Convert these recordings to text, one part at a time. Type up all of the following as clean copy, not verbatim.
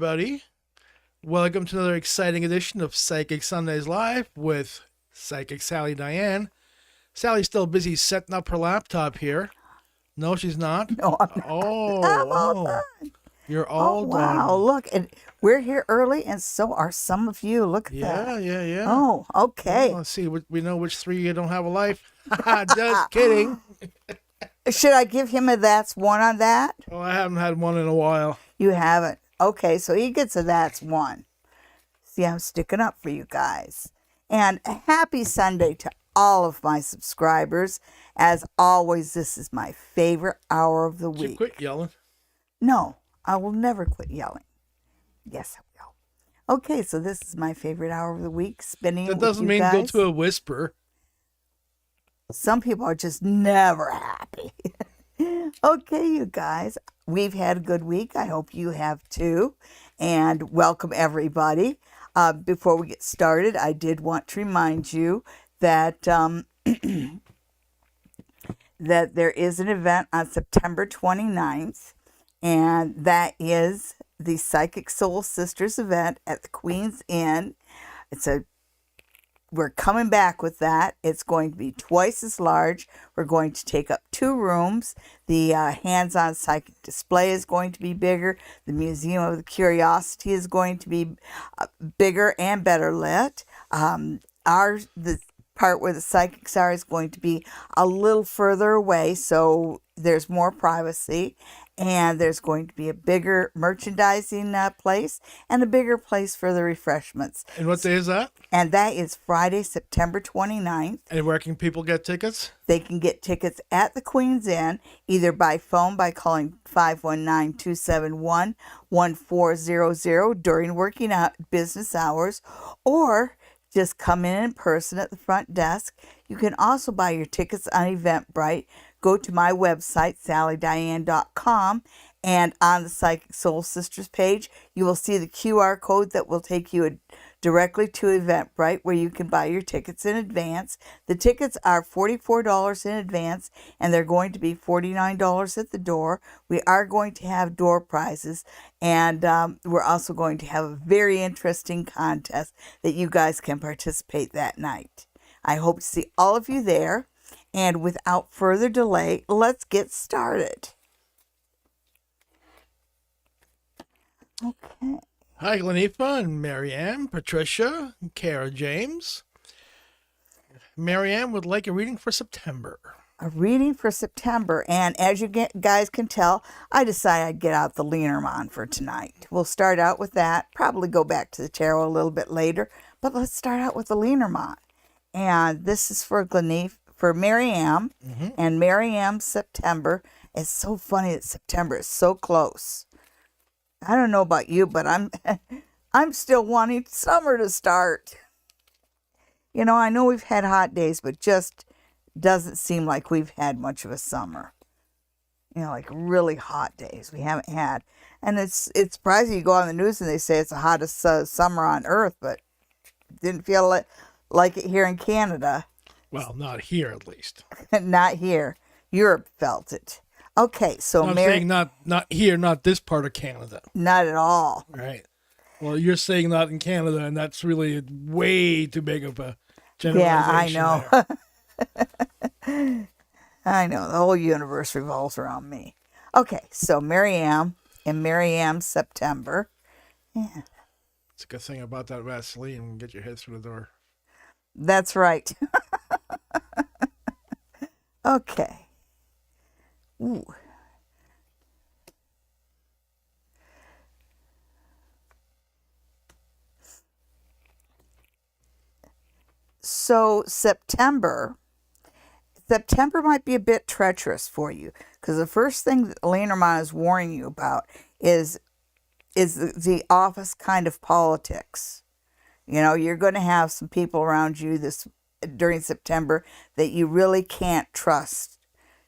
everybody. Welcome to another exciting edition of Psychic Sundays Live with Psychic Sally Diane. Sally's still busy setting up her laptop here. No, she's not. No, I'm not. I'm all done. You're Oh, all wow. done. Look, and we're here early, and so are some of you. Look at that. Yeah. Oh, okay. Well, let's see. We know which three you don't have a life. Just kidding. Should I give him a that's one on that? Oh, I haven't had one in a while. You haven't. Okay, so he gets a that's one. See, I'm sticking up for you guys. And a happy Sunday to all of my subscribers. As always, this is my favorite hour of the Did you week. quit yelling? No, I will never quit yelling. Yes, I will. Okay, so this is my favorite hour of the week, spinning That it doesn't with you mean go guys. to a whisper. Some people are just never happy. Okay, you guys, we've had a good week. I hope you have too. And welcome everybody. Before we get started, I did want to remind you that that there is an event on September 29th, and that is the Psychic Soul Sisters event at the Queen's Inn. We're coming back with that. It's going to be twice as large. We're going to take up 2 rooms. The hands-on psychic display is going to be bigger. The Museum of the Curiosity is going to be bigger and better lit. The part where the psychics are is going to be a little further away, so there's more privacy. And there's going to be a bigger merchandising place and a bigger place for the refreshments. And what day is that? And that is Friday, September 29th. And where can people get tickets? They can get tickets at the Queen's Inn, either by phone by calling 519-271-1400 during working out business hours, or just come in person at the front desk. You can also buy your tickets on Eventbrite. Go to my website, sallydiane.com, and on the Psychic Soul Sisters page, you will see the QR code that will take you directly to Eventbrite, where you can buy your tickets in advance. The tickets are $44 in advance, and they're going to be $49 at the door. We are going to have door prizes, and we're also going to have a very interesting contest that you guys can participate that night. I hope to see all of you there. And without further delay, let's get started. Okay. Hi, Glenifa and Marianne, Patricia, and Kara James. Marianne would like a reading for September. A reading for September. And as you guys can tell, I decided I'd get out the Lenormand for tonight. We'll start out with that. Probably go back to the tarot a little bit later. But let's start out with the Lenormand. And this is for Marianne, and Marianne's September. It's so funny that September is so close. I don't know about you, but I'm still wanting summer to start. You know, I know we've had hot days, but just doesn't seem like we've had much of a summer. You know, like really hot days we haven't had. And it's surprising. You go on the news and they say it's the hottest summer on earth, but didn't feel like it here in Canada. Well, not here at least. Not here. Europe felt it. Okay, so I'm saying not here, not this part of Canada. Not at all. Right. Well, you're saying not in Canada, and that's really way too big of a generalization. Yeah, I know. I know. The whole universe revolves around me. Okay, so Marianne in Marianne's September. Yeah. It's a good thing about that Vaseline and get your head through the door. That's right. Okay. Ooh. So September might be a bit treacherous for you, because the first thing that Lenormand is warning you about is the office kind of politics. You know, you're going to have some people around you during September that you really can't trust.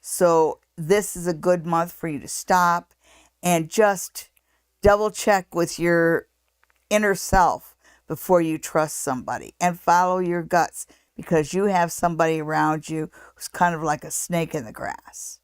So this is a good month for you to stop and just double check with your inner self before you trust somebody, and follow your guts, because you have somebody around you who's kind of like a snake in the grass.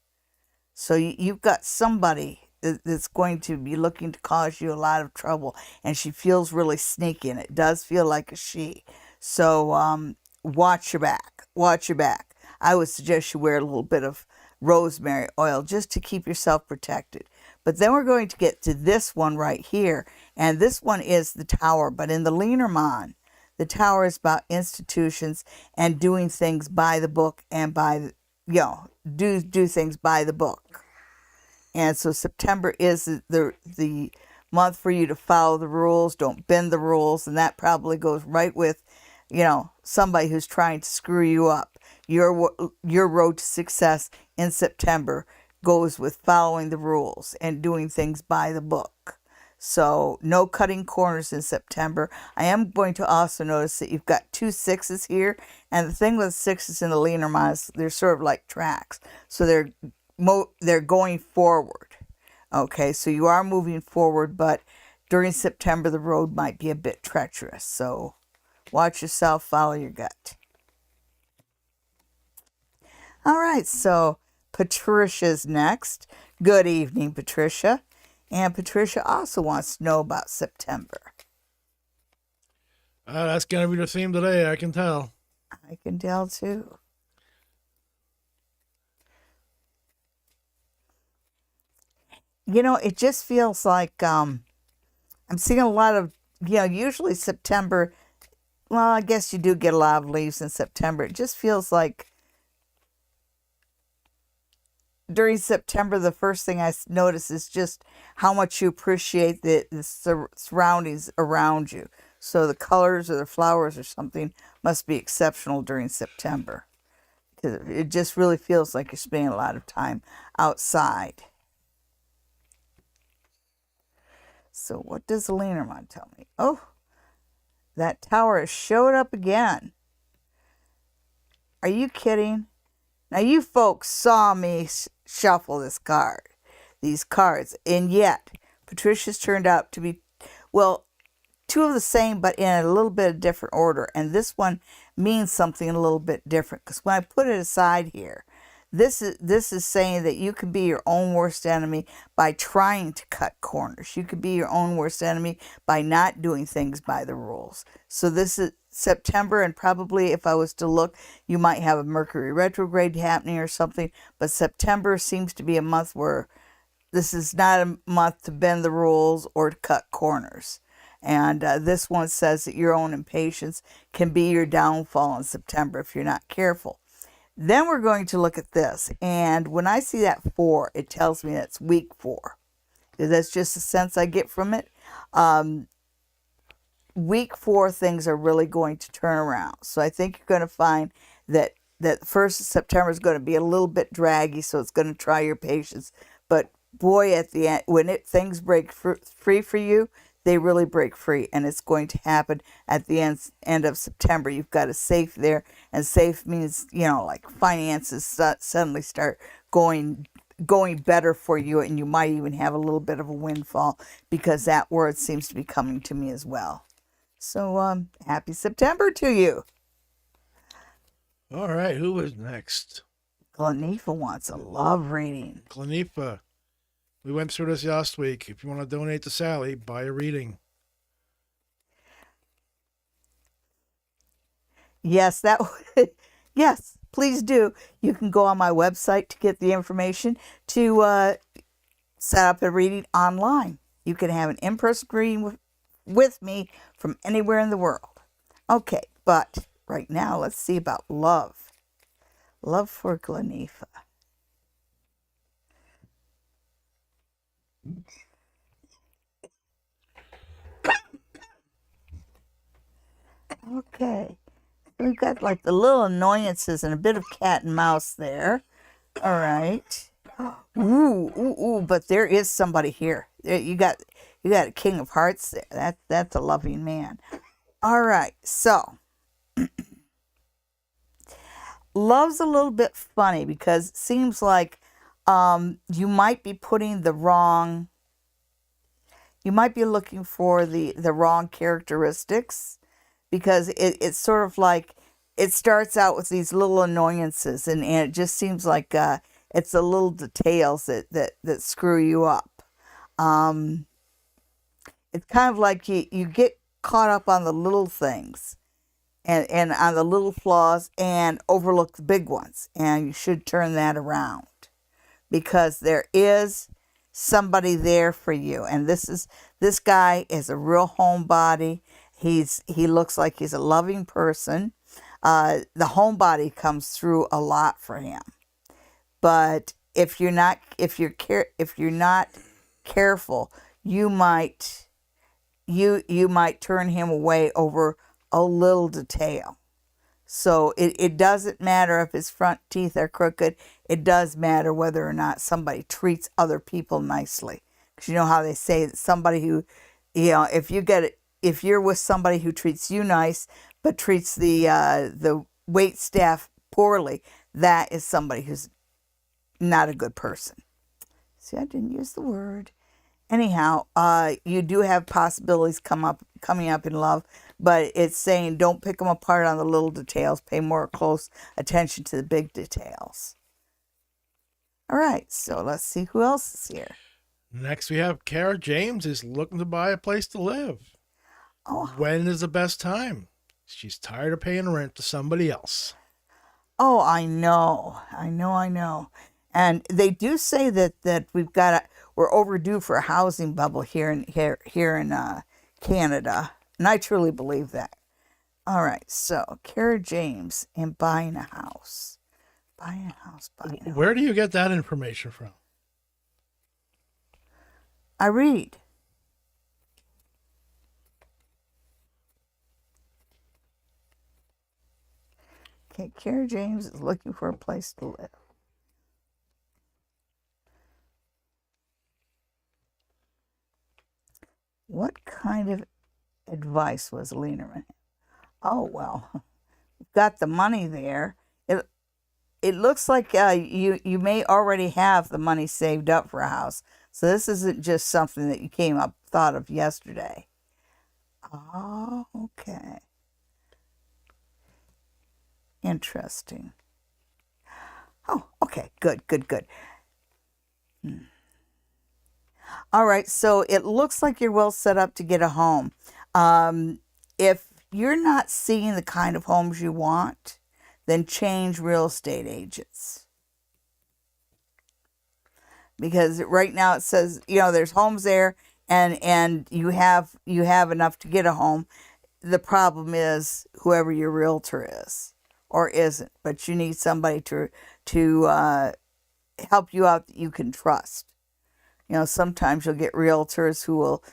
So you've got somebody that's going to be looking to cause you a lot of trouble, and she feels really sneaky, and it does feel like a she. So watch your back. Watch your back. I would suggest you wear a little bit of rosemary oil just to keep yourself protected. But then we're going to get to this one right here, and this one is the Tower. But in the Lenormand, the Tower is about institutions and doing things by the book and do things by the book. And so September is the month for you to follow the rules, don't bend the rules, and that probably goes right with, somebody who's trying to screw you up. Your road to success in September goes with following the rules and doing things by the book. So no cutting corners in September. I am going to also notice that you've got 2 6s here, and the thing with 6s in the Lenormand is they're sort of like tracks. So they're going forward. Okay, so you are moving forward, but during September the road might be a bit treacherous. So watch yourself, follow your gut. All right, so Patricia's next. Good evening, Patricia. And Patricia also wants to know about September. That's going to be the theme today, I can tell. I can tell too. It just feels like I'm seeing a lot of, usually September, well, I guess you do get a lot of leaves in September. It just feels like during September, the first thing I notice is just how much you appreciate the surroundings around you. So the colors or the flowers or something must be exceptional during September, because it just really feels like you're spending a lot of time outside. So what does the Lenormand tell me? Oh, that Tower has showed up again. Are you kidding? Now, you folks saw me shuffle these cards, and yet Patricia's turned out to be, well, 2 of the same, but in a little bit of different order. And this one means something a little bit different, because when I put it aside here, this is saying that you can be your own worst enemy by trying to cut corners. You could be your own worst enemy by not doing things by the rules. So this is September, and probably if I was to look, you might have a Mercury retrograde happening or something. But September seems to be a month where this is not a month to bend the rules or to cut corners. And this one says that your own impatience can be your downfall in September if you're not careful. Then we're going to look at this. And when I see that 4, it tells me that's week 4. That's just the sense I get from it. Week 4, things are really going to turn around. So I think you're going to find that the 1st of September is going to be a little bit draggy, so it's going to try your patience. But boy, at the end, when things break free for you, they really break free, and it's going to happen at the end of September. You've got a safe there, and safe means, like finances suddenly start going better for you, and you might even have a little bit of a windfall, because that word seems to be coming to me as well. So, happy September to you. All right, who is next? Glanifa wants a love reading. Glanifa. We went through this last week. If you want to donate to Sally, buy a reading. Yes, yes, please do. You can go on my website to get the information to set up a reading online. You can have an in-person reading with me from anywhere in the world. Okay, but right now, let's see about love. Love for Glanifa. Okay. We've got like the little annoyances and a bit of cat and mouse there. All right. Ooh, but there is somebody here. You got a King of Hearts there. That's a loving man. All right. So love's a little bit funny, because it seems like you might be putting the wrong, you might be looking for the wrong characteristics, because it's sort of like it starts out with these little annoyances, and it just seems like it's the little details that screw you up. Um, it's kind of like you get caught up on the little things and on the little flaws and overlook the big ones. And you should turn that around because there is somebody there for you. And this guy is a real homebody. He looks like he's a loving person. The homebody comes through a lot for him. But if you're not careful, you might turn him away over a little detail. So it doesn't matter if his front teeth are crooked. It does matter whether or not somebody treats other people nicely. Because you know how they say that somebody who, if you're with somebody who treats you nice but treats the wait staff poorly, that is somebody who's not a good person. See, I didn't use the word. Anyhow, you do have possibilities coming up in love, but it's saying don't pick them apart on the little details. Pay more close attention to the big details. All right, so let's see who else is here. Next, we have Kara James is looking to buy a place to live. Oh, When is the best time? She's tired of paying rent to somebody else. oh, I know. And they do say that we're overdue for a housing bubble here in Canada, and I truly believe that. All right, so Kara James and buying a house. Where do you get that information from? I read. Okay, Kara James is looking for a place to live. What kind of advice was Lienerman? Oh, well, you've got the money there. It looks like you may already have the money saved up for a house. So this isn't just something that you thought of yesterday. Oh, okay. Interesting. Oh, okay. Good. All right. So it looks like you're well set up to get a home. If you're not seeing the kind of homes you want, then change real estate agents. Because right now it says, there's homes there and you have enough to get a home. The problem is whoever your realtor is or isn't, but you need somebody to help you out that you can trust. Sometimes you'll get realtors who will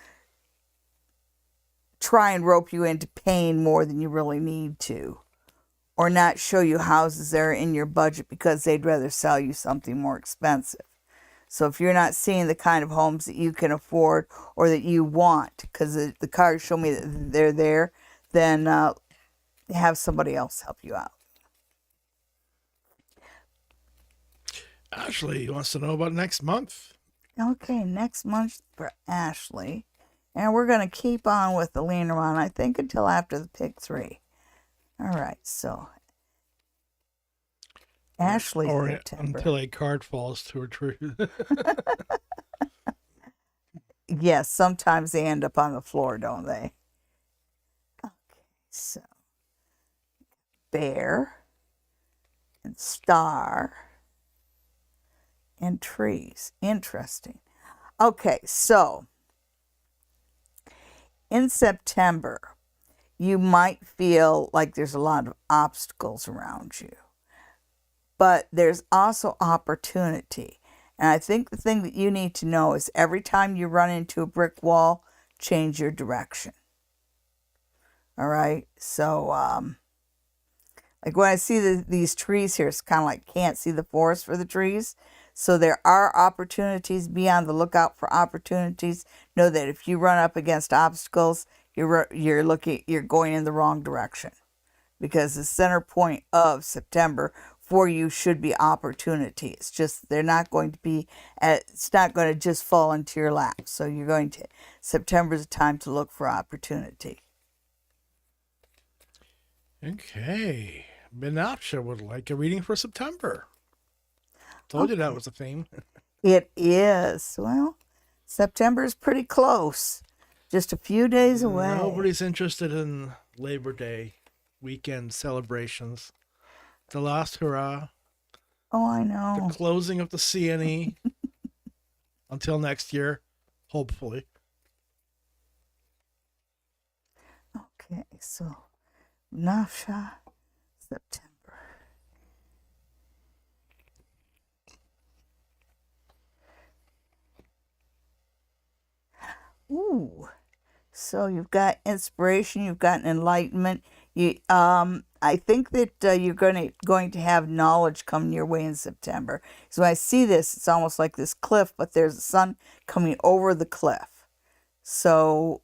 try and rope you into paying more than you really need to, or not show you houses that are in your budget because they'd rather sell you something more expensive. So if you're not seeing the kind of homes that you can afford or that you want, because the cards show me that they're there, then have somebody else help you out. Ashley wants to know about next month. Okay, next month for Ashley. And we're going to keep on with the Lienerman, I think, until after the pick 3. All right, so Ashley's or September. Until a card falls to her tree. Yes, sometimes they end up on the floor, don't they? Okay, so Bear and Star and Trees. Interesting. Okay, so in September, you might feel like there's a lot of obstacles around you, but there's also opportunity. And I think the thing that you need to know is every time you run into a brick wall, change your direction. All right. So, like when I see these trees here, it's kind of like can't see the forest for the trees. So there are opportunities. Be on the lookout for opportunities. Know that if you run up against obstacles, you're going in the wrong direction, because the center point of September for you should be opportunity. It's just it's not going to just fall into your lap. So September's a time to look for opportunity. Okay. Menapsha would like a reading for September. Told you that was a theme. It is. Well, September is pretty close. Just a few days away. Nobody's interested in Labor Day weekend celebrations. The last hurrah, Oh, I the know. closing of the CNE until next year, hopefully. Okay, so Nafsha, September. Ooh. So you've got inspiration, you've got enlightenment. I think that you're going to have knowledge coming your way in September. So when I see this, it's almost like this cliff, but there's the sun coming over the cliff. So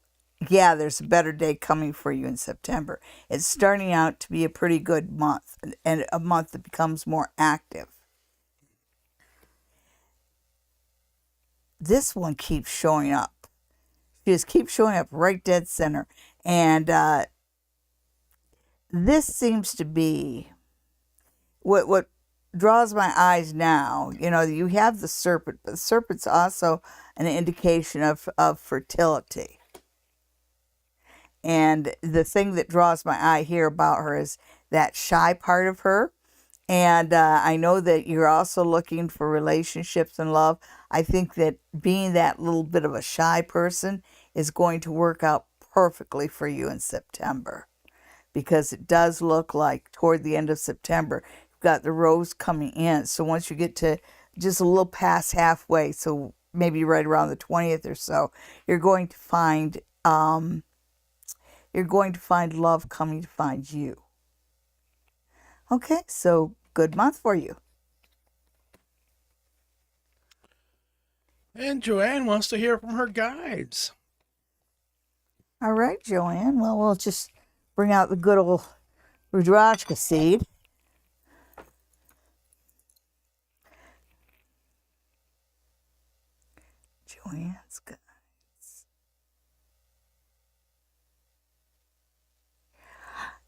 yeah, there's a better day coming for you in September. It's starting out to be a pretty good month, and a month that becomes more active. This one keeps showing up. She just keeps showing up right dead center. And this seems to be what draws my eyes now. You know, you have the serpent, but the serpent's also an indication of fertility. And the thing that draws my eye here about her is that shy part of her. And I know that you're also looking for relationships and love. I think that being that little bit of a shy person is going to work out perfectly for you in September, because it does look like toward the end of September, you've got the rose coming in. So once you get to just a little past halfway, so maybe right around the 20th or so, you're going to find love coming to find you. Okay, so good month for you. And Joanne wants to hear from her guides. All right, Joanne. Well, we'll just bring out the good old Rudrakshka seed. Joanne's guides.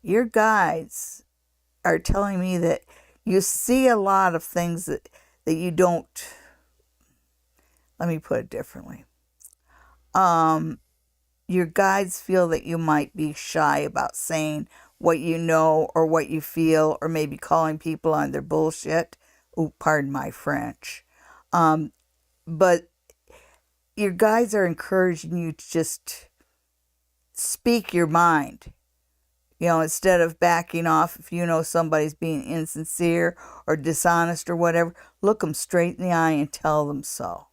Your guides are telling me that you see a lot of things that you don't. Let me put it differently. Your guides feel that you might be shy about saying what you know or what you feel, or maybe calling people on their bullshit. Oh, pardon my French. But your guides are encouraging you to just speak your mind. You know, instead of backing off, if you know somebody's being insincere or dishonest or whatever, look them straight in the eye and tell them so.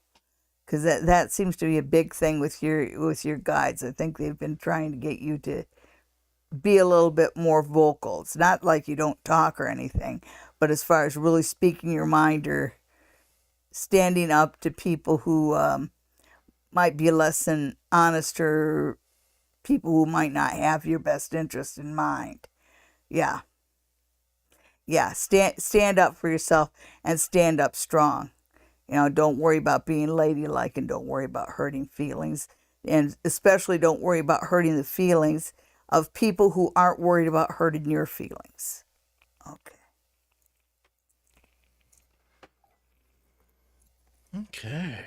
Because that seems to be a big thing with your guides. I think they've been trying to get you to be a little bit more vocal. It's not like you don't talk or anything, but as far as really speaking your mind or standing up to people who might be less than honest, or people who might not have your best interest in mind. Yeah. Stand up for yourself and stand up strong. You know, don't worry about being ladylike, and don't worry about hurting feelings. And especially don't worry about hurting the feelings of people who aren't worried about hurting your feelings. Okay. Okay.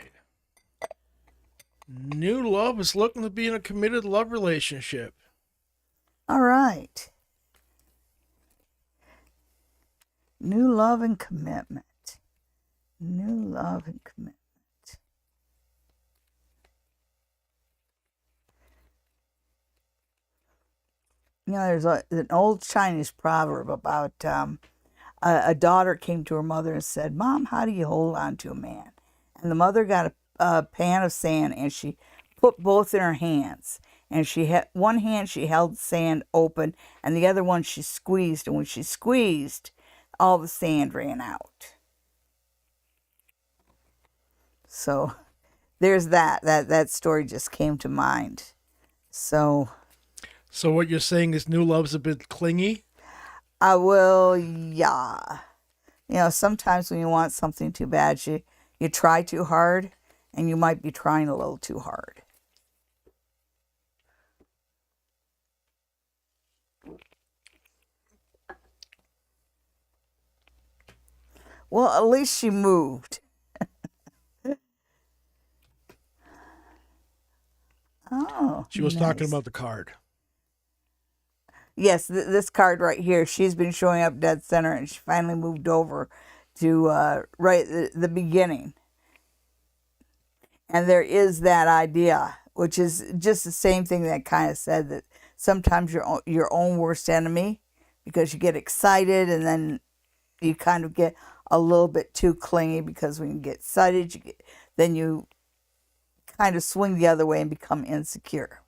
New love is looking to be in a committed love relationship. All right. New love and commitment. New love and commitment. You know, there's an old Chinese proverb about a daughter came to her mother and said, "Mom, how do you hold on to a man?" And the mother got a pan of sand, and she put both in her hands. And she had one hand, she held the sand open, and the other one she squeezed. And when she squeezed, all the sand ran out. So there's that story just came to mind. So what you're saying is new love's a bit clingy? I will, yeah. You know, sometimes when you want something too bad, you try too hard, and you might be trying a little too hard. Well, at least she moved. Oh, She was talking nice. about the card. Yes, this card right here, she's been showing up dead center, and she finally moved over to right at the beginning. And there is that idea, which is just the same thing that kind of said that sometimes your own worst enemy, because you get excited and then you kind of get a little bit too clingy, because when you get excited, then you kind of swing the other way and become insecure.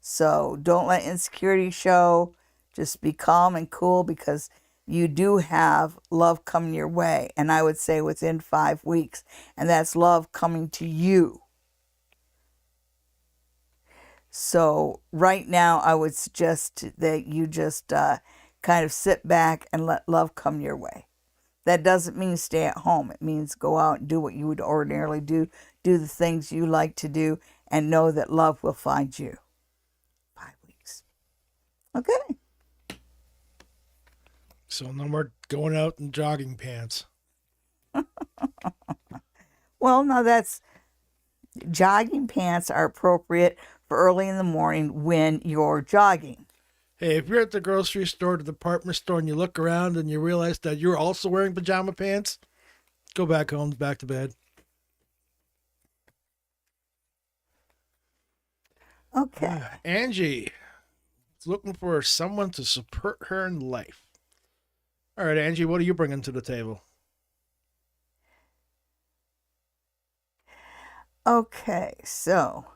So don't let insecurity show. Just be calm and cool, because you do have love coming your way. And I would say within 5 weeks. And that's love coming to you. So right now, I would suggest that you just kind of sit back and let love come your way. That doesn't mean stay at home. It means go out and do what you would ordinarily do. Do the things you like to do, and know that love will find you. 5 weeks. Okay. So no more going out in jogging pants. Well, now jogging pants are appropriate for early in the morning when you're jogging. Hey, if you're at the grocery store, the department store, and you look around and you realize that you're also wearing pajama pants, go back home, back to bed. Okay. Angie is looking for someone to support her in life. All right, Angie, what are you bringing to the table? Okay, so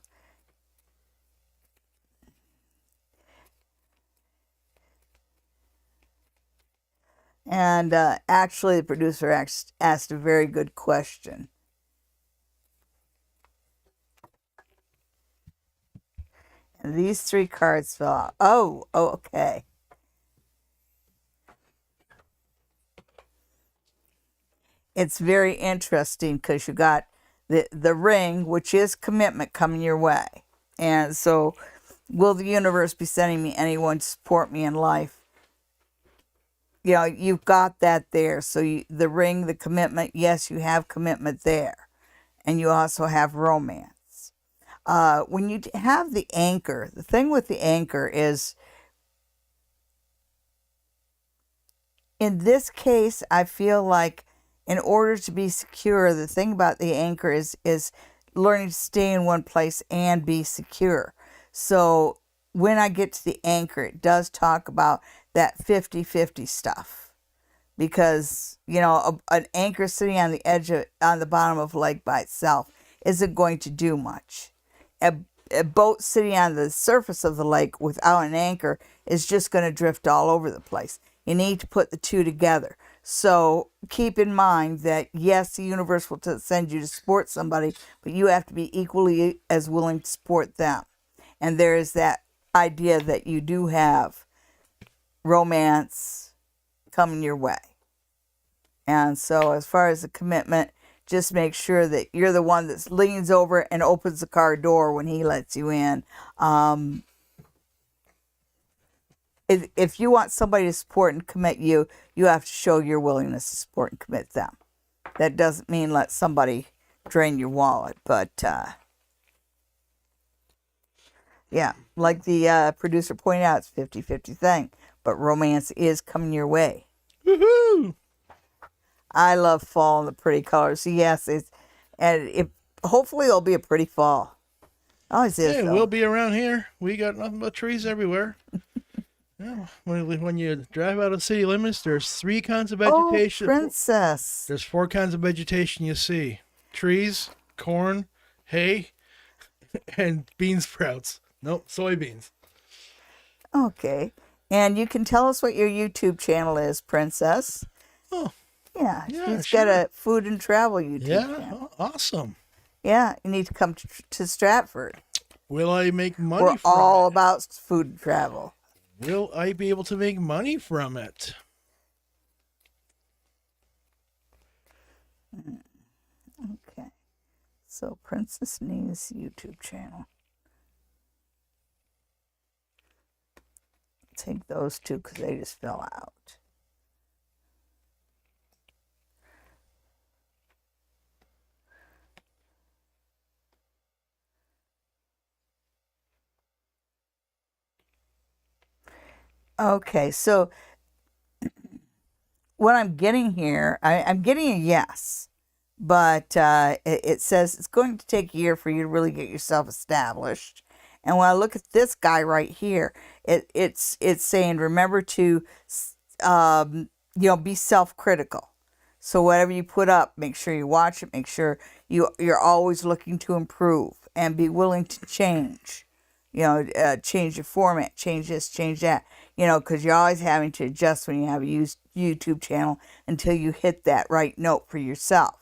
and actually the producer asked a very good question. And these 3 cards fell out. Oh, okay. It's very interesting because you got the ring, which is commitment, coming your way. And so, will the universe be sending me anyone to support me in life? You know, you've got that there. So the ring, the commitment, yes, you have commitment there. And you also have romance. When you have the anchor, the thing with the anchor is, in this case, I feel like in order to be secure, the thing about the anchor is learning to stay in one place and be secure. So when I get to the anchor, it does talk about that 50-50 stuff. Because, you know, an anchor sitting on the edge on the bottom of a lake by itself isn't going to do much. A boat sitting on the surface of the lake without an anchor is just going to drift all over the place. You need to put the two together. So keep in mind that, yes, the universe will send you to support somebody, but you have to be equally as willing to support them. And there is that idea that you do have romance coming your way. And so as far as the commitment, just make sure that you're the one that leans over and opens the car door when he lets you in. If you want somebody to support and commit you, you have to show your willingness to support and commit them. That doesn't mean let somebody drain your wallet, but yeah, like the producer pointed out, it's 50-50 thing, but romance is coming your way. Woohoo! I love fall and the pretty colors. So yes, hopefully it'll be a pretty fall. Always is. Yeah, Though. we'll be around here. We got nothing but trees everywhere. Yeah, when you drive out of city limits, there's 3 kinds of vegetation. Oh, princess. There's 4 kinds of vegetation you see: trees, corn, hay, and bean sprouts. Nope, soybeans. Okay, and you can tell us what your YouTube channel is, princess. Oh, yeah, she's sure. got a food and travel YouTube channel. Awesome. Yeah, you need to come to Stratford. Will I make money We're from all it? about food and travel. Will I be able to make money from it? Okay, so Princess Nee's YouTube channel. Take those 2 because they just fell out. Okay, so what I'm getting here, I'm getting a yes, but it says it's going to take a year for you to really get yourself established. And when I look at this guy right here, it's saying remember to be self-critical. So whatever you put up, make sure you watch it. Make sure you're always looking to improve and be willing to change. Change your format, change this, change that. Because you're always having to adjust when you have a YouTube channel until you hit that right note for yourself.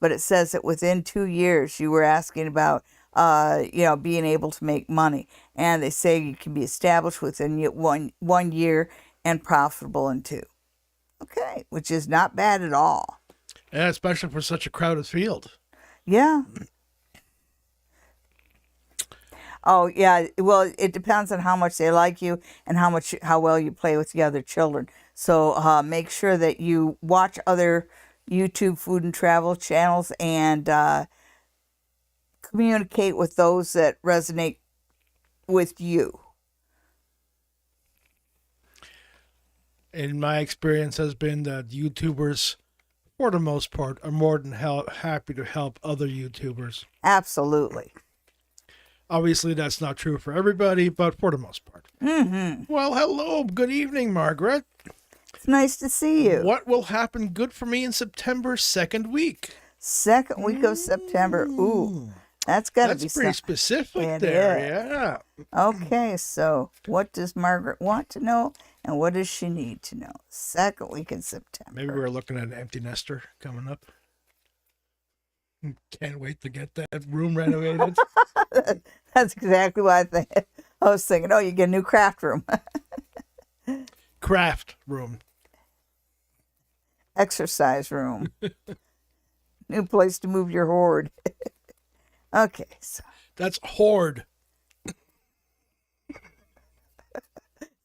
But it says that within 2 years, you were asking about, being able to make money. And they say you can be established within one year and profitable in 2. Okay, which is not bad at all. Yeah, especially for such a crowded field. Yeah. Oh, yeah. Well, it depends on how much they like you and how well you play with the other children. So make sure that you watch other YouTube food and travel channels and communicate with those that resonate with you. In my experience has been that YouTubers, for the most part, are more than happy to help other YouTubers. Absolutely. Obviously, that's not true for everybody, but for the most part. Mm-hmm. Well, hello. Good evening, Margaret. It's nice to see you. What will happen good for me in September 2nd week? 2nd week of September. Ooh, that's got to be pretty specific It there. is. Yeah. Okay, so what does Margaret want to know and what does she need to know? 2nd week in September. Maybe we're looking at an empty nester coming up. Can't wait to get that room renovated. That's exactly what I was thinking. Oh, you get a new craft room. Craft room. Exercise room. New place to move your hoard. Okay, so That's hoard.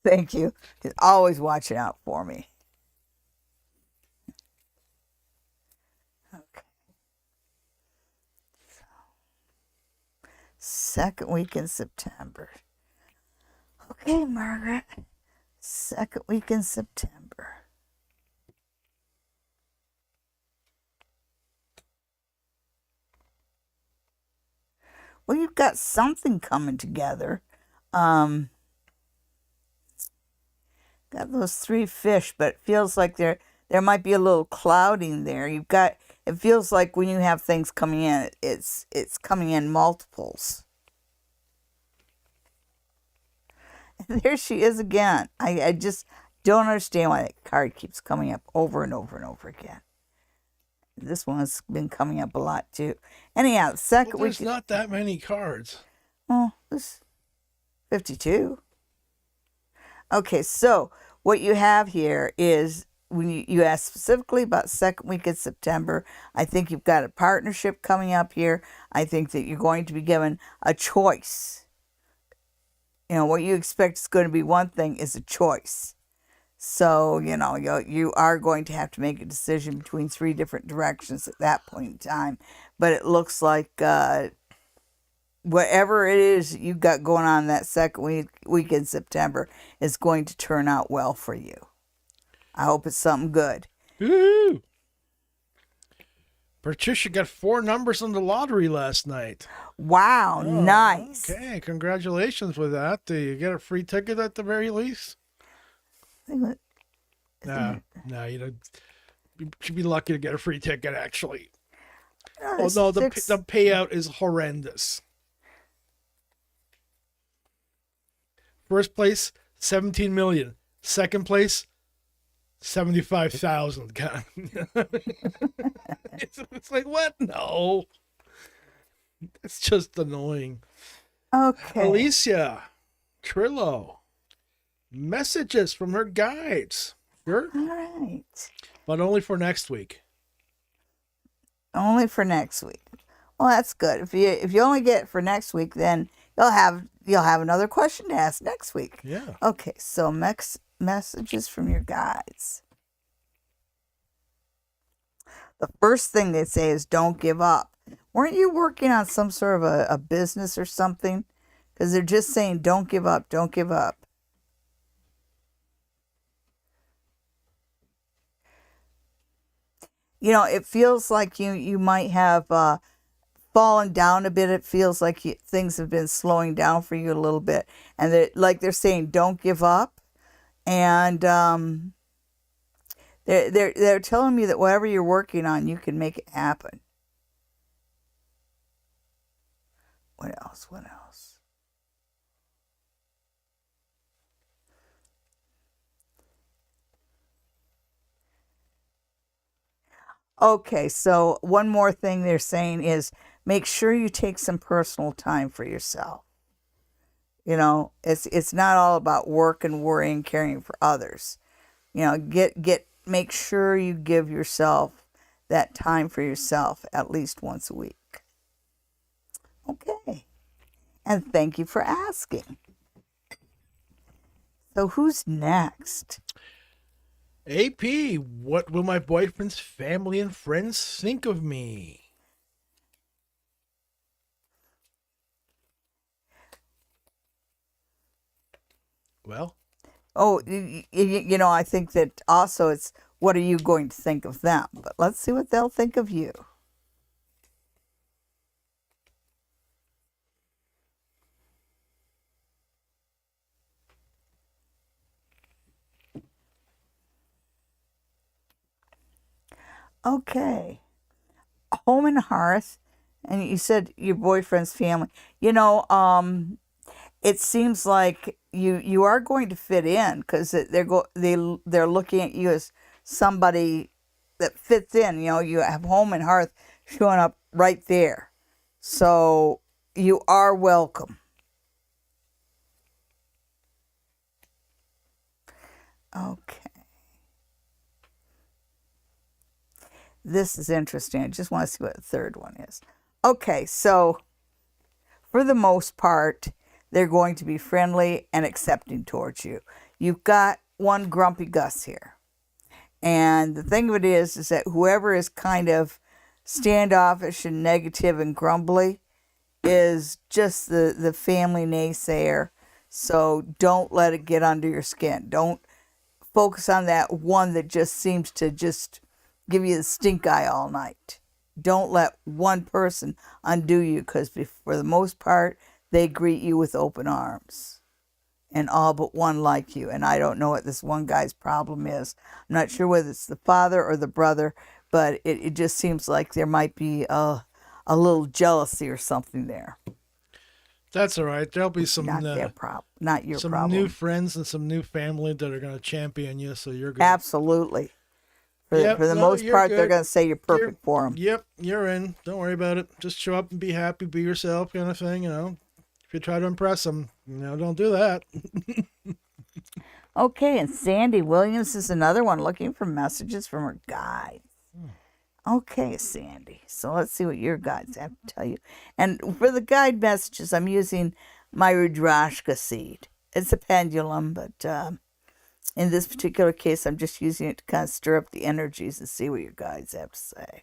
thank you. He's always watching out for me. Okay. So, 2nd week in September. Okay, Margaret. 2nd week in September. Well, you've got something coming together. Got those 3 fish, but it feels like there might be a little clouding there. It feels like when you have things coming in, it's coming in multiples. And there she is again. I just don't understand why that card keeps coming up over and over and over again. This one has been coming up a lot too. Anyhow, 2nd Well, week. there's not that many cards. Oh, this 52. Okay, so what you have here is when you ask specifically about 2nd week in September, I think you've got a partnership coming up here. I think that you're going to be given a choice. What you expect is going to be one thing is a choice. So, you are going to have to make a decision between 3 different directions at that point in time. But it looks like whatever it is you've got going on that 2nd week in September is going to turn out well for you. I hope it's something good. Woo! Patricia got 4 numbers on the lottery last night. Wow, nice. Okay, congratulations with that. Do you get a free ticket at the very least? No, No, you don't. You should be lucky to get a free ticket, actually. no, The payout is horrendous. First place, 17 million. Second place, 75,000. It's like, what? No. It's just annoying. Okay. Alicia Trillo. Messages from her guides. Sure. All right. But only for next week. Only for next week. Well, that's good. If you only get it for next week, then you'll have another question to ask next week. Yeah. Okay, so messages from your guides. The first thing they say is don't give up. Weren't you working on some sort of a business or something? Because they're just saying don't give up, don't give up. it feels like you might have fallen down a bit. It feels like things have been slowing down for you a little bit, and like they're saying, don't give up. And they're telling me that whatever you're working on, you can make it happen. What else? What else? Okay, so one more thing they're saying is make sure you take some personal time for yourself. It's not all about work and worry and caring for others. Make sure you give yourself that time for yourself at least once a week. Okay. And thank you for asking. So who's next? AP, what will my boyfriend's family and friends think of me? Well, Oh, I think that also it's what are you going to think of them? But let's see what they'll think of you. Okay. Home and hearth, and you said your boyfriend's family. It seems like you are going to fit in because they're looking at you as somebody that fits in. You have home and hearth showing up right there, so you are welcome. Okay. This is interesting. I just want to see what the third one is. Okay, so for the most part, they're going to be friendly and accepting towards you. You've got one grumpy Gus here. And the thing of it is that whoever is kind of standoffish and negative and grumbly is just the family naysayer. So don't let it get under your skin. Don't focus on that one that just seems to just give you the stink eye all night. Don't let one person undo you because for the most part, they greet you with open arms. And all but one like you. And I don't know what this one guy's problem is. I'm not sure whether it's the father or the brother, but it just seems like there might be a little jealousy or something there. that's all right. There'll be some Not their problem, not your some problem. new friends and some new family that are going to champion you, so you're good. Absolutely. For Yep, the no, most you're part, they're good. going to say you're perfect for them. Yep, you're in. Don't worry about it. Just show up and be happy, be yourself, kind of thing. If you try to impress them, don't do that. Okay, and Sandy Williams is another one looking for messages from her guides. Okay, Sandy. So let's see what your guides have to tell you. And for the guide messages, I'm using my Rudrashka seed. It's a pendulum, but in this particular case, I'm just using it to kind of stir up the energies and see what your guides have to say.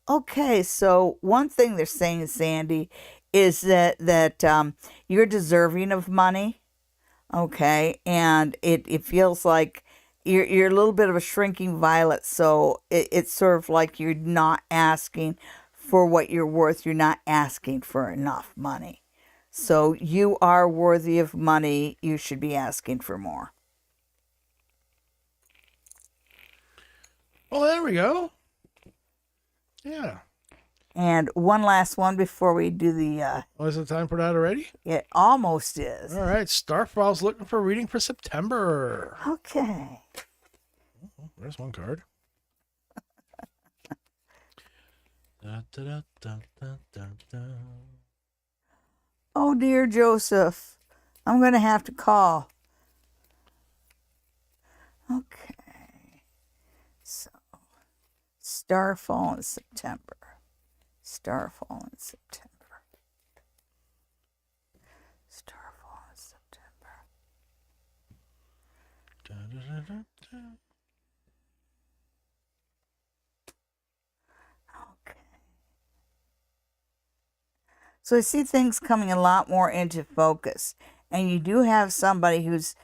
Okay, so one thing they're saying, Sandy, is that you're deserving of money. Okay, and it feels like you're a little bit of a shrinking violet, so it's sort of like you're not asking for what you're worth. You're not asking for enough money. So you are worthy of money. You should be asking for more. Well, there we go. Yeah. And one last one before we do the. Is it time for that already? It almost is. All right. Starfall's looking for a reading for September. Okay. Oh, there's one card. Da, da, da, da, da, da. Oh dear Joseph, I'm going to have to call. Okay. So, Starfall in September. Starfall in September. Starfall in September. Da, da, da, da. Okay. So I see things coming a lot more into focus. And you do have somebody who's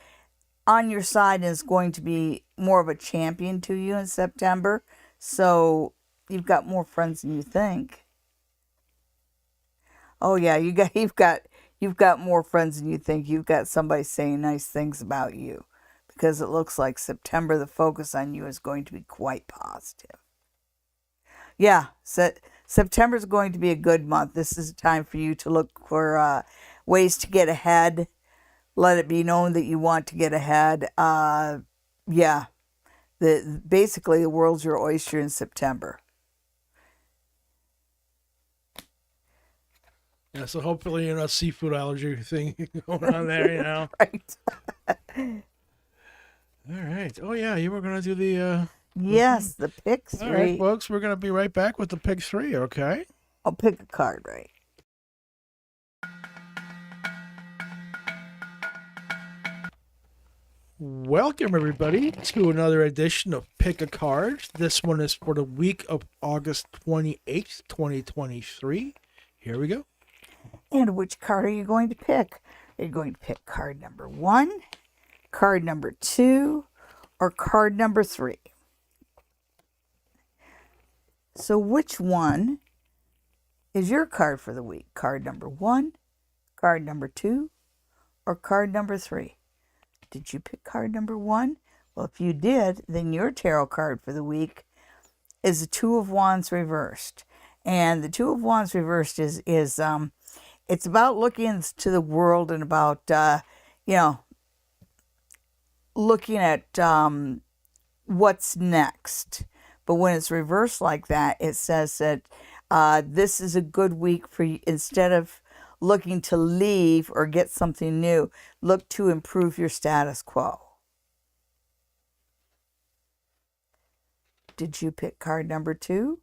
on your side and is going to be more of a champion to you in September. So you've got more friends than you think. Oh yeah, you've got more friends than you think. You've got somebody saying nice things about you because it looks like September the focus on you is going to be quite positive. Yeah, September is going to be a good month. This is a time for you to look for ways to get ahead. Let it be known that you want to get ahead. Yeah, basically the world's your oyster in September. Yeah, so hopefully you're not seafood allergy thing going on there, you know. Right. All right. Oh yeah, you were gonna do the. Yes, the pick All right, three. folks, we're gonna be right back with the pick three. Okay. I'll pick a card, right? Welcome everybody to another edition of Pick a Card. This one is for the week of August 28th, 2023. Here we go. And which card are you going to pick? Are you going to pick card number 1, card number 2, or card number 3? So which one is your card for the week? Card number 1, card number 2, or card number 3? Did you pick card number 1? Well, if you did, then your tarot card for the week is the Two of Wands reversed. And the Two of Wands reversed is it's about looking into the world and about looking at what's next. But when it's reversed like that, it says that this is a good week for you. Instead of looking to leave or get something new, look to improve your status quo. Did you pick card number 2?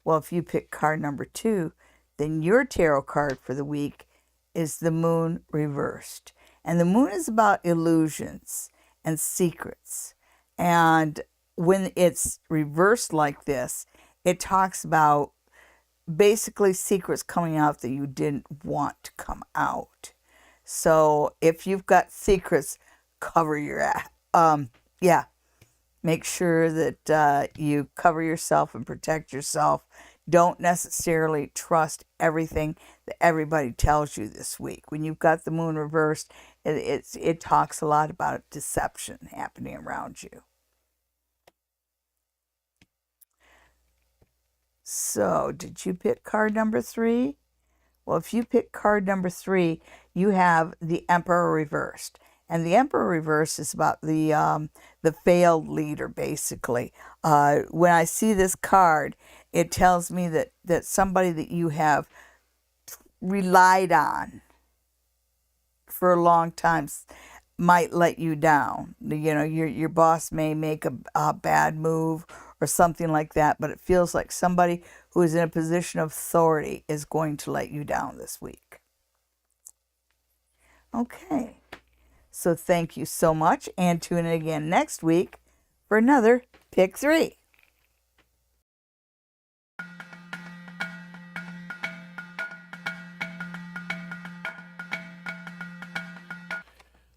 Well, if you pick card number 2, then your tarot card for the week is the Moon reversed. And the Moon is about illusions and secrets. And when it's reversed like this, it talks about basically secrets coming out that you didn't want to come out. So if you've got secrets, cover your ass. Make sure that you cover yourself and protect yourself. Don't necessarily trust everything that everybody tells you this week. When you've got the Moon reversed, it talks a lot about deception happening around you. So, did you pick card number 3? Well, if you pick card number 3, you have the Emperor reversed. And the Emperor reversed is about the failed leader, basically. When I see this card, it tells me that somebody that you have relied on for a long time might let you down. You know, your boss may make a bad move or something like that, but it feels like somebody who is in a position of authority is going to let you down this week. Okay. So thank you so much, and tune in again next week for another Pick 3.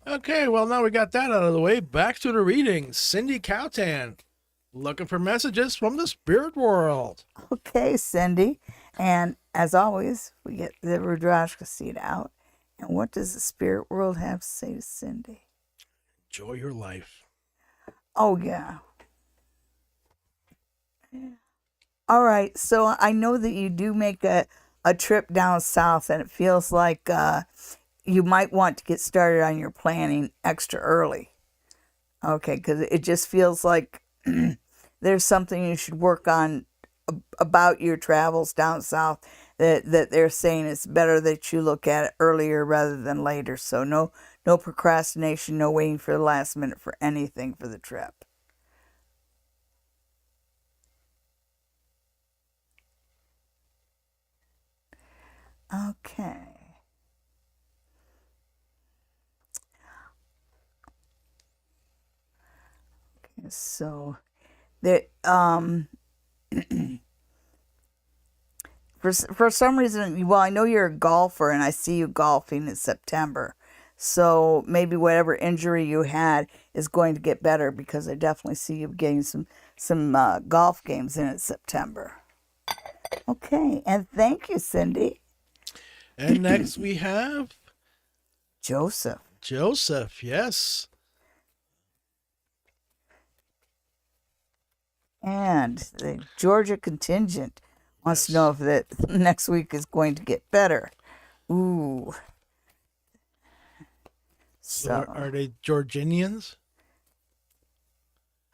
Okay, well now we got that out of the way. Back to the reading. Cindy Cowtan, looking for messages from the spirit world. Okay, Cindy. And as always, we get the Rudrashka seed out. And what does the spirit world have to say to Cindy? Enjoy your life. Oh, yeah. All right. So I know that you do make a trip down south, and it feels like you might want to get started on your planning extra early. Okay, because it just feels like there's something you should work on about your travels down south that they're saying it's better that you look at it earlier rather than later. So no procrastination, no waiting for the last minute for anything for the trip. Okay. So that for some reason, well, I know you're a golfer, and I see you golfing in September. So maybe whatever injury you had is going to get better, because I definitely see you getting some golf games in September. Okay, and thank you, Cindy. And next we have Joseph. Joseph. Yes. And the Georgia contingent wants to Yes. know if that next week is going to get better. Ooh. So So are they Georginians?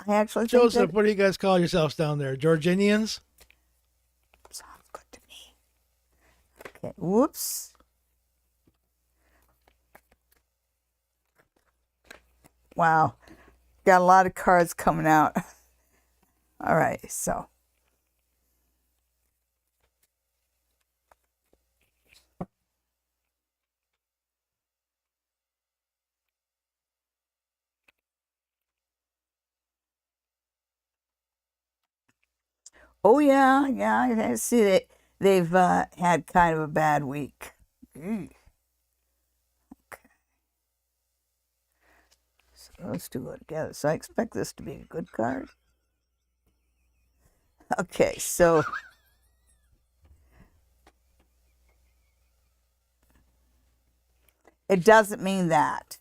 I actually think Joseph, that what do you guys call yourselves down there? Georginians? sounds good to me. Okay. Whoops. Wow. Got a lot of cards coming out. All right. So oh yeah, yeah, I see that they've had kind of a bad week. Mm. Okay, so those two go together. So I expect this to be a good card. Okay, so it doesn't mean that.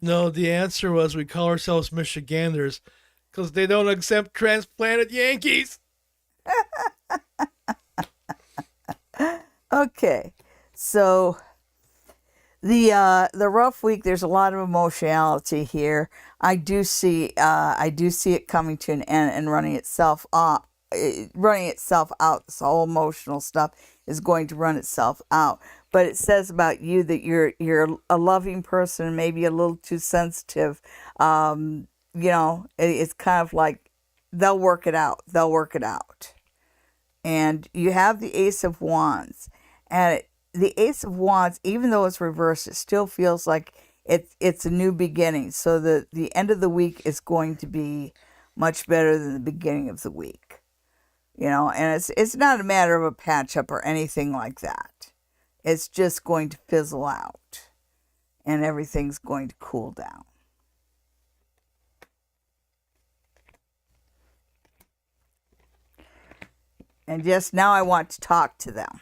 No, the answer was we call ourselves Michiganders because they don't accept transplanted Yankees. Okay, so the rough week. There's a lot of emotionality here. I do see it coming to an end and running itself out. This whole emotional stuff is going to run itself out. But it says about you that you're a loving person, maybe a little too sensitive. It's kind of like they'll work it out. They'll work it out. And you have the Ace of Wands, and the Ace of Wands, even though it's reversed, it still feels like it's a new beginning. So the end of the week is going to be much better than the beginning of the week. And it's not a matter of a patch up or anything like that. It's just going to fizzle out, and everything's going to cool down. And just now I want to talk to them.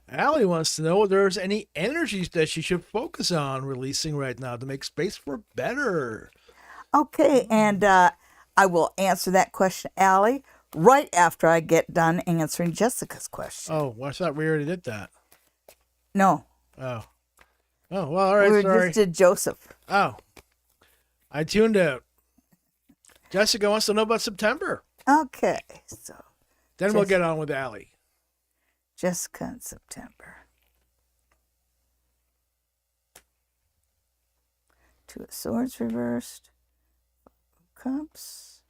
Allie wants to know if there's any energies that she should focus on releasing right now to make space for better. Okay, and I will answer that question, Allie, right after I get done answering Jessica's question. Oh, well, I thought we already did that. No. Oh. Oh, well, all right, We sorry. just did Joseph. Oh. I tuned out. Jessica wants to know about September. Okay, so Then we'll get on with Allie. Jessica in September. Two of Swords reversed. Cups.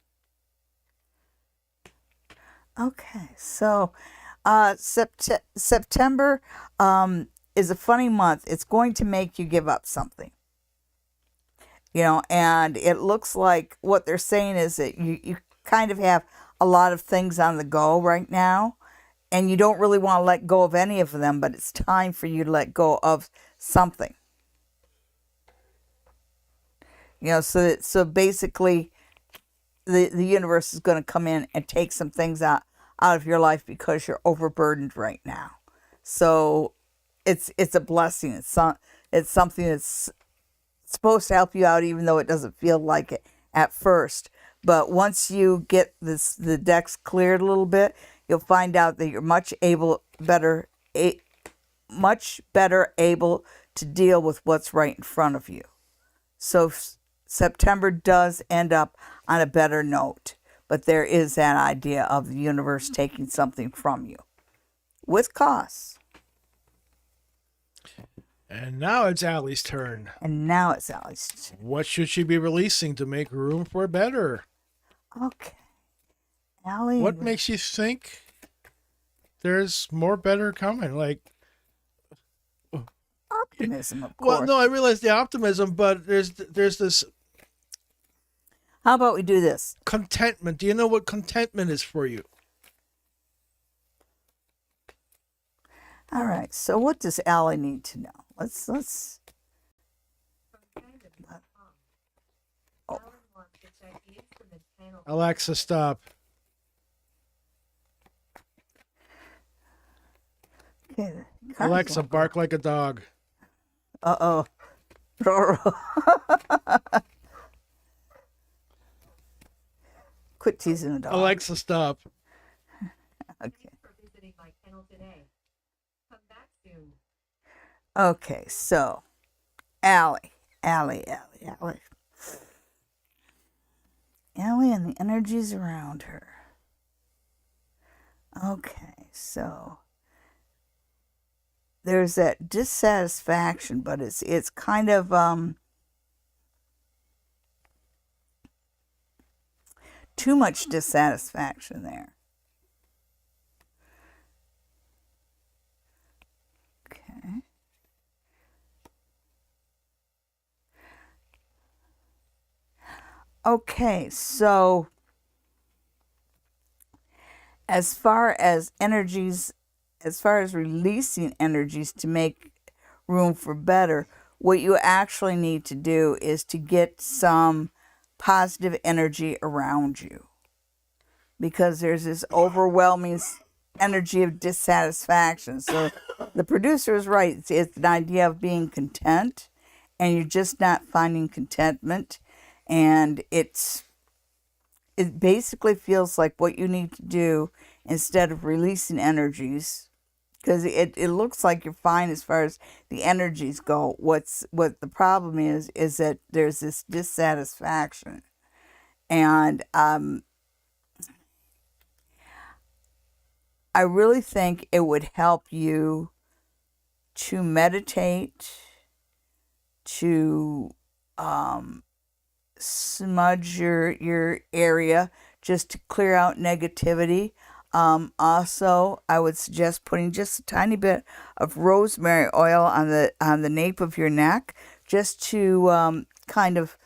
Okay, so September is a funny month. It's going to make you give up something. And it looks like what they're saying is that you kind of have a lot of things on the go right now, and you don't really want to let go of any of them, but it's time for you to let go of something. So basically the universe is going to come in and take some things out of your life because you're overburdened right now. So it's a blessing. It's something that's supposed to help you out, even though it doesn't feel like it at first. But once you get the decks cleared a little bit, you'll find out that you're much better able to deal with what's right in front of you. So September does end up on a better note, but there is that idea of the universe taking something from you with costs. And now it's Allie's turn. What should she be releasing to make room for better? Okay. Allie. What makes you think there's more better coming? Like optimism, of course. Well, no, I realize the optimism, but there's this. How about we do this? Contentment. Do you know what contentment is for you? All right. So what does Allie need to know? Let's. Oh, Alexa, stop. okay. Alexa, bark like a dog. Uh-oh. Quit teasing the dog. Alexa, stop. Okay. Okay, so Allie and the energies around her. Okay, so there's that dissatisfaction, but it's kind of too much dissatisfaction there. Okay. Okay, so as far as releasing energies to make room for better, what you actually need to do is to get some positive energy around you, because there's this overwhelming energy of dissatisfaction. So the producer is right. It's an idea of being content, and you're just not finding contentment. And it basically feels like what you need to do, instead of releasing energies, because it looks like you're fine as far as the energies go. What the problem is that there's this dissatisfaction. And I really think it would help you to meditate, to smudge your area just to clear out negativity. Also, I would suggest putting just a tiny bit of rosemary oil on the nape of your neck, just to kind of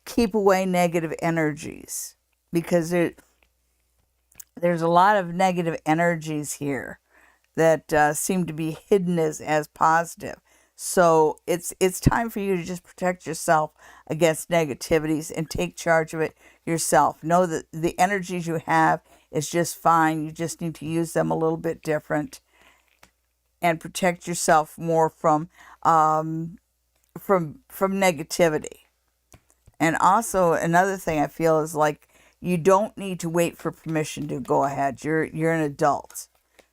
keep away negative energies, because there's a lot of negative energies here that seem to be hidden as positive. So it's time for you to just protect yourself against negativities and take charge of it yourself. Know that the energies you have is just fine. You just need to use them a little bit different, and protect yourself more from negativity. And also another thing I feel is like you don't need to wait for permission to go ahead. You're an adult,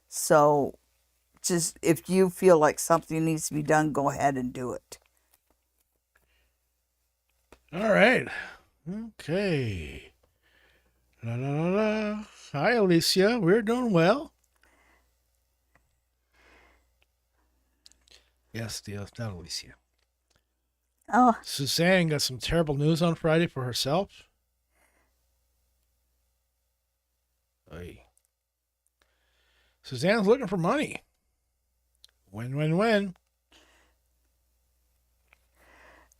so just if you feel like something needs to be done, go ahead and do it. All right. Okay. La, la, la, la. Hi, Alicia. We're doing well. Yes, not Alicia. Oh, Suzanne got some terrible news on Friday for herself. Oy. Suzanne's looking for money. When.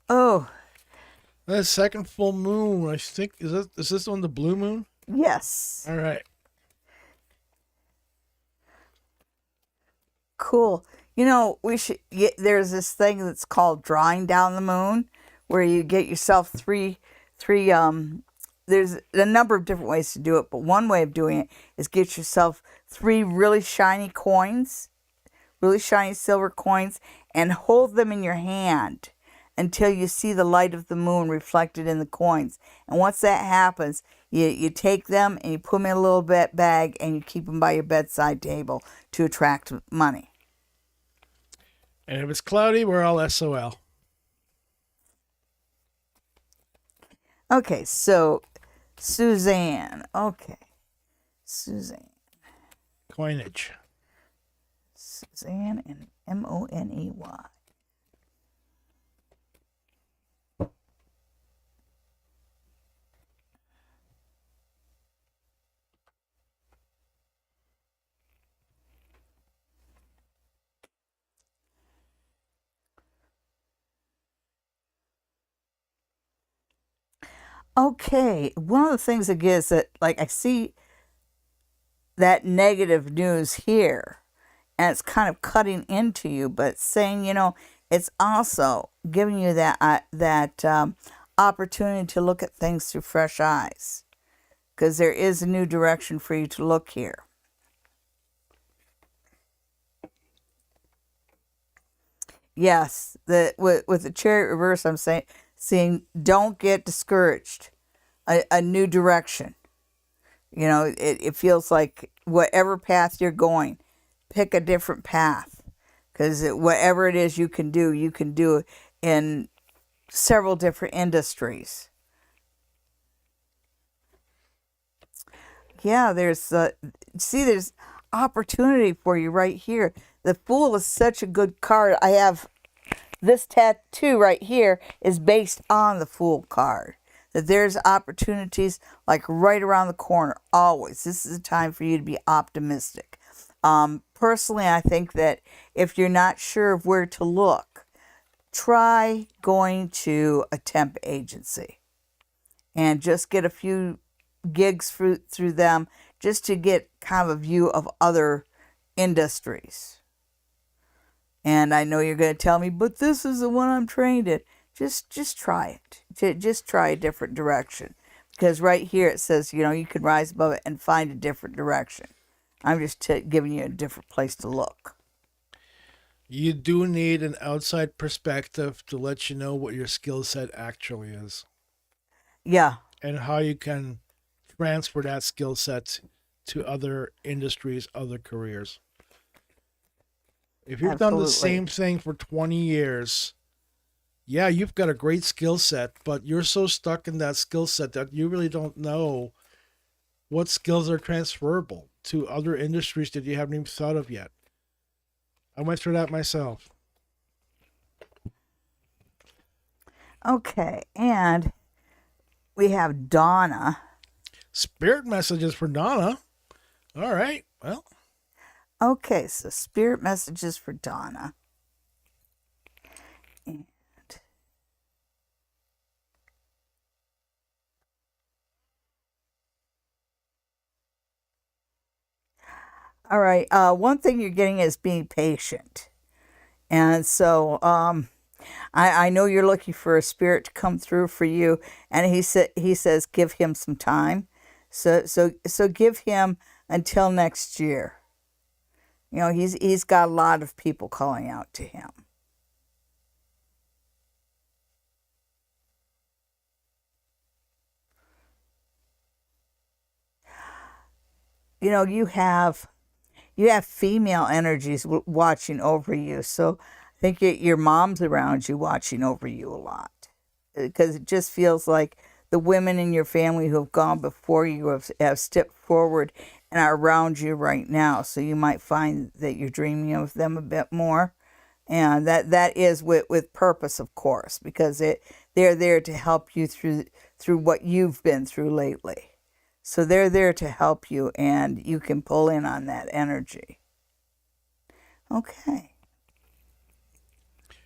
oh, The second full moon, I think, is this on the blue moon? yes. All right. Cool. There's this thing that's called drawing down the moon, where you get yourself three, there's a number of different ways to do it, but one way of doing it is get yourself 3 really shiny coins, really shiny silver coins, and hold them in your hand until you see the light of the moon reflected in the coins. And once that happens, you take them and you put them in a little bag, and you keep them by your bedside table to attract money. And if it's cloudy, we're all SOL. Okay, so Suzanne. Okay, Suzanne. Coinage. Suzanne and Money. Okay, one of the things that gets that, like, I see that negative news here, and it's kind of cutting into you, but saying, it's also giving you that opportunity to look at things through fresh eyes, because there is a new direction for you to look here. Yes, with the Chariot reverse, I'm seeing don't get discouraged. A new direction. It feels like whatever path you're going, pick a different path, because whatever it is you can do it in several different industries. Yeah, there's opportunity for you right here. The Fool is such a good card. I have this tattoo right here is based on the Fool card. That there's opportunities like right around the corner, always. This is a time for you to be optimistic. Personally, I think that if you're not sure of where to look, try going to a temp agency and just get a few gigs through them, just to get kind of a view of other industries. And I know you're going to tell me, but this is the one I'm trained in. Just try it. Just try a different direction. Because right here it says, you can rise above it and find a different direction. I'm just giving you a different place to look. You do need an outside perspective to let you know what your skill set actually is. Yeah. And how you can transfer that skill set to other industries, other careers. If you've done the same thing for 20 years, yeah, you've got a great skill set, but you're so stuck in that skill set that you really don't know what skills are transferable to other industries that you haven't even thought of yet. I went through that myself. Okay, and we have Donna. Spirit messages for Donna. All right, well. Okay, so spirit messages for Donna. And all right, one thing you're getting is being patient. And so I know you're looking for a spirit to come through for you, and he says give him some time. So give him until next year. He's got a lot of people calling out to him. You have female energies watching over you. So I think your mom's around you watching over you a lot, because it just feels like the women in your family who have gone before you have stepped forward and are around you right now. So you might find that you're dreaming of them a bit more. And that is with purpose, of course, because they're there to help you through what you've been through lately. So they're there to help you, and you can pull in on that energy. Okay.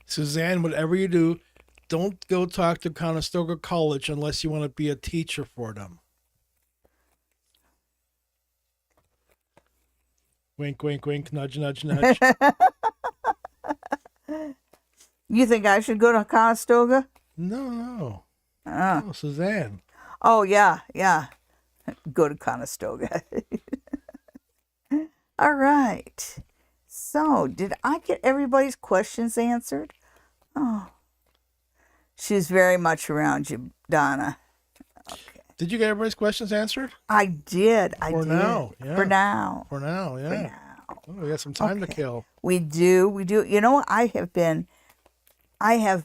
Suzanne, whatever you do, don't go talk to Conestoga College unless you want to be a teacher for them. Wink, wink, wink, nudge, nudge, nudge. You think I should go to Conestoga? No. Oh, Suzanne. Oh, yeah. Go to Conestoga. All right. So, did I get everybody's questions answered? Oh. She's very much around you, Donna. Okay. Did you get everybody's questions answered? I did. For now, yeah. For now, yeah. Oh, we got some time to kill. We do. You know what? I have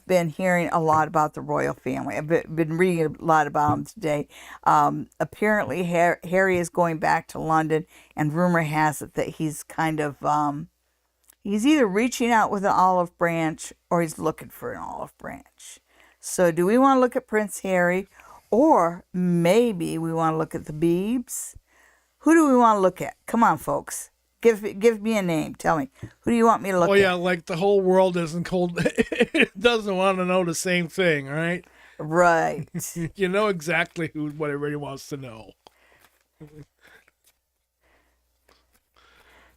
been hearing a lot about the royal family. I've been reading a lot about them today. Apparently, Harry is going back to London, and rumor has it that he's kind of he's either reaching out with an olive branch or he's looking for an olive branch. So, do we want to look at Prince Harry, or maybe we want to look at the Beebs? Who do we want to look at? Come on, folks. Give me a name. Tell me. Who do you want me to look at? Oh, yeah, like the whole world isn't cold. It doesn't want to know the same thing, right? Right. You know exactly what everybody wants to know.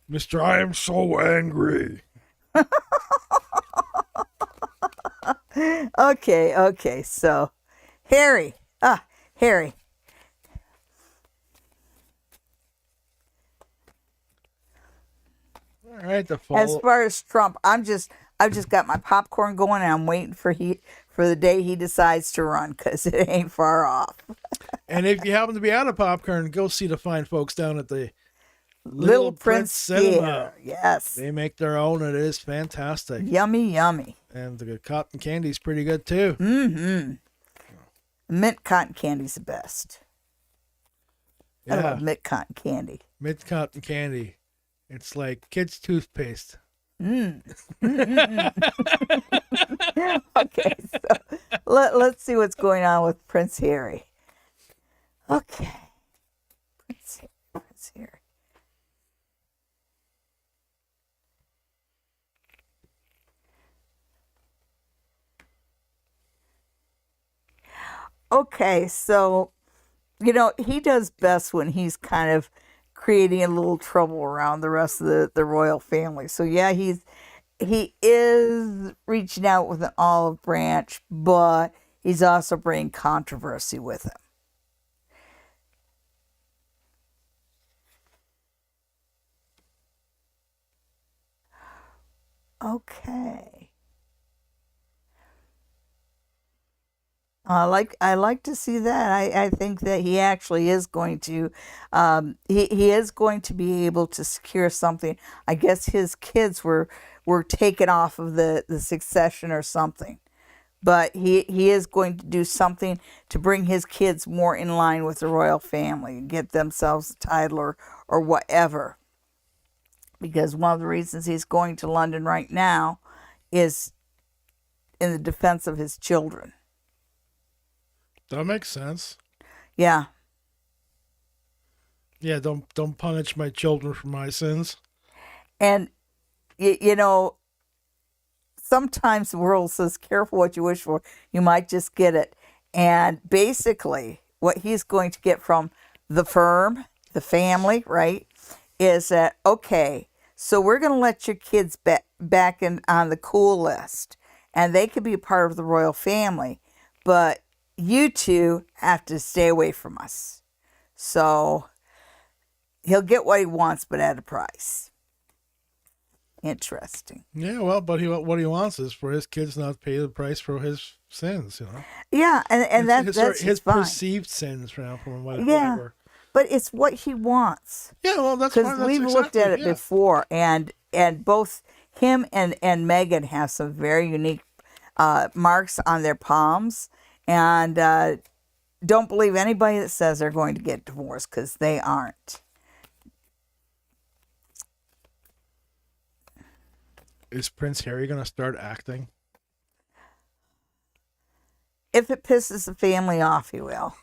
Mr. I am so angry. Okay. So, Harry. Harry. All right, As far as Trump, I've just got my popcorn going, and I'm waiting for the day he decides to run, because it ain't far off. And if you happen to be out of popcorn, go see the fine folks down at the Little Prince Cinema. Theater. Yes. They make their own, and it is fantastic. Yummy. And the cotton candy's pretty good too. Mm-hmm. Mint cotton candy's the best. I Yeah, love mint cotton candy. mint cotton candy. It's like kids' toothpaste. Okay, so let's see what's going on with Prince Harry. Okay. Prince Harry. Okay, so, he does best when he's kind of creating a little trouble around the rest of the royal family. So, yeah, he is reaching out with an olive branch, but he's also bringing controversy with him. Okay. I like to see that. I think that he actually is going to he is going to be able to secure something. I guess his kids were taken off of the succession or something. But he is going to do something to bring his kids more in line with the royal family, get themselves a title or whatever. Because one of the reasons he's going to London right now is in the defense of his children. That makes sense. Yeah. Yeah, don't punish my children for my sins. And sometimes the world says, careful what you wish for, you might just get it. And basically, what he's going to get from the firm, the family, right, is that, okay, so we're going to let your kids back in on the cool list, and they could be part of the royal family, but you two have to stay away from us. So he'll get what he wants, but at a price. Interesting. Yeah, well, but what he wants is for his kids not to pay the price for his sins, Yeah, and that's his fine. Perceived sins, from whatever. Yeah, but it's what he wants. Yeah, well, that's fine. Because we've looked at it before, and both him and Meghan have some very unique marks on their palms, and don't believe anybody that says they're going to get divorced, because they aren't. Is Prince Harry going to start acting? If it pisses the family off, he will.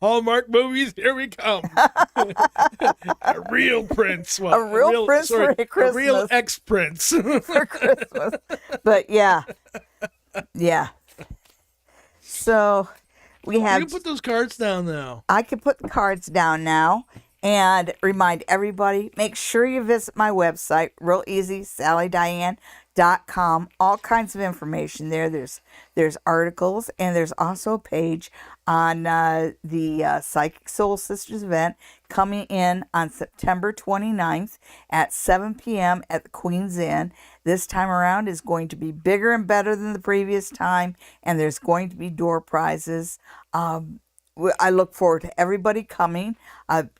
Hallmark movies, here we come. A real prince. Well, a real prince for Christmas. A real ex-prince. For Christmas. But yeah. So we have... You can put those cards down now. I can put the cards down now. And remind everybody, make sure you visit my website, real easy, SallyDiane.com. All kinds of information there. There's articles, and there's also a page on the Psychic Soul Sisters event coming in on September 29th at 7 p.m. at the Queen's Inn. This time around is going to be bigger and better than the previous time, and there's going to be door prizes. I look forward to everybody coming.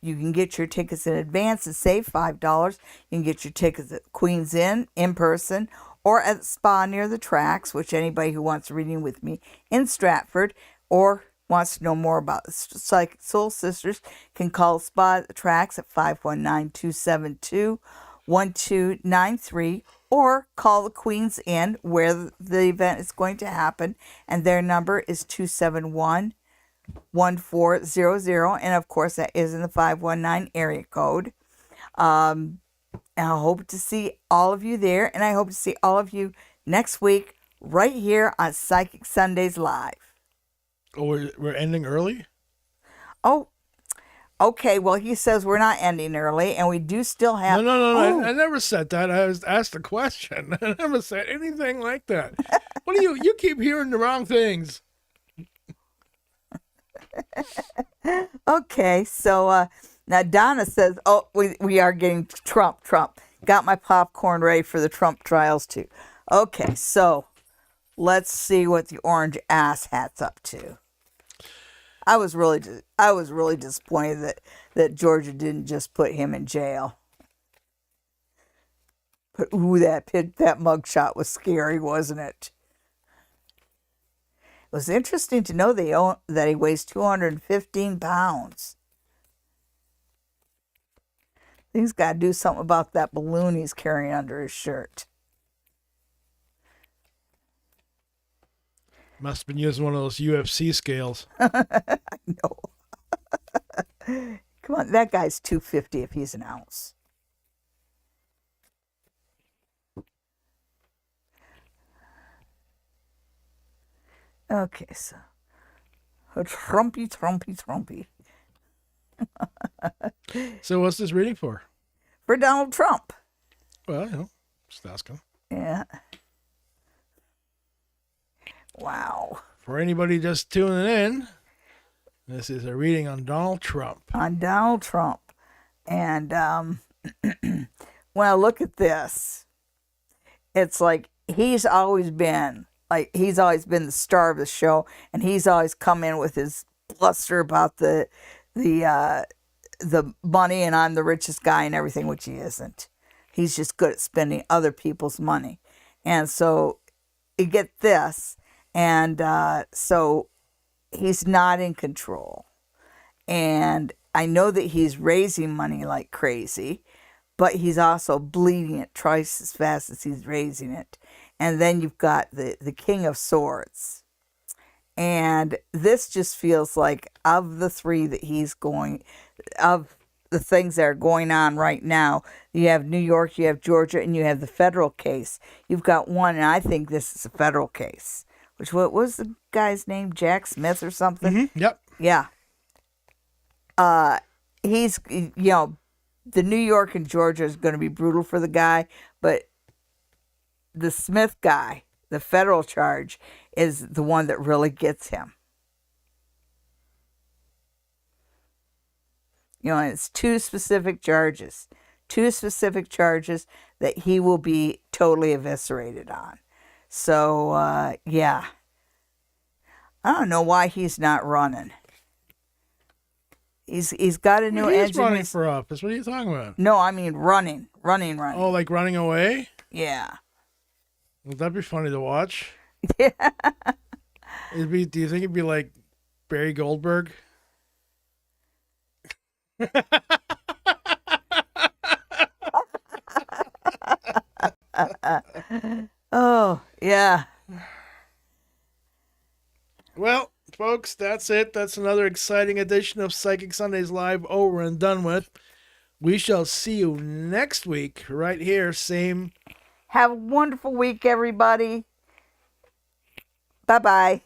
You can get your tickets in advance and save $5. You can get your tickets at Queen's Inn in person or at the spa near the tracks, which anybody who wants a reading with me in Stratford or wants to know more about the Psychic Soul Sisters can call the spa at the tracks at 519-272-1293 or call the Queen's Inn where the event is going to happen, and their number is 271-1400, and of course that is in the 519 area code. And I hope to see all of you there, and I hope to see all of you next week right here on Psychic Sundays Live. Oh, we're ending early? Oh, Okay, well, he says we're not ending early, and we do still have. No. Oh, I never said that. I was asked a question. I never said anything like that. What do you keep hearing the wrong things? okay. So now Donna says, "Oh, we are getting Trump. Got my popcorn ready for the Trump trials too." Okay, so let's see what the orange ass hat's up to. I was really disappointed that Georgia didn't just put him in jail. But ooh, that mugshot was scary, wasn't it? It was interesting to know that he weighs 215 pounds. He's got to do something about that balloon he's carrying under his shirt. Must have been using one of those UFC scales. I know. Come on, that guy's 250 if he's an ounce. Okay, so Trumpy. So what's this reading for? For Donald Trump. Well, just asking. Yeah. Wow. For anybody just tuning in, this is a reading on Donald Trump. On Donald Trump. And, well, look at this. It's like he's always been the star of the show, and he's always come in with his bluster about the money and I'm the richest guy and everything, which he isn't. He's just good at spending other people's money. And so you get this, and so he's not in control. And I know that he's raising money like crazy, but he's also bleeding it twice as fast as he's raising it. And then you've got the King of Swords. And this just feels like, of the three that he's going, of the things that are going on right now, you have New York, you have Georgia, and you have the federal case. You've got one, and I think this is a federal case. What was the guy's name? Jack Smith or something? Mm-hmm. Yep. Yeah. He's, the New York and Georgia is going to be brutal for the guy, but the Smith guy, the federal charge, is the one that really gets him. It's two specific charges that he will be totally eviscerated on. So, yeah. I don't know why he's not running. He's got a new engine. He's running for office. What are you talking about? No, I mean running. Oh, like running away? Yeah. Would that be funny to watch? Yeah. Do you think it'd be like Barry Goldberg? Oh, yeah. Well, folks, that's it. That's another exciting edition of Psychic Sundays Live over and done with. We shall see you next week right here. Same. Have a wonderful week, everybody. Bye-bye.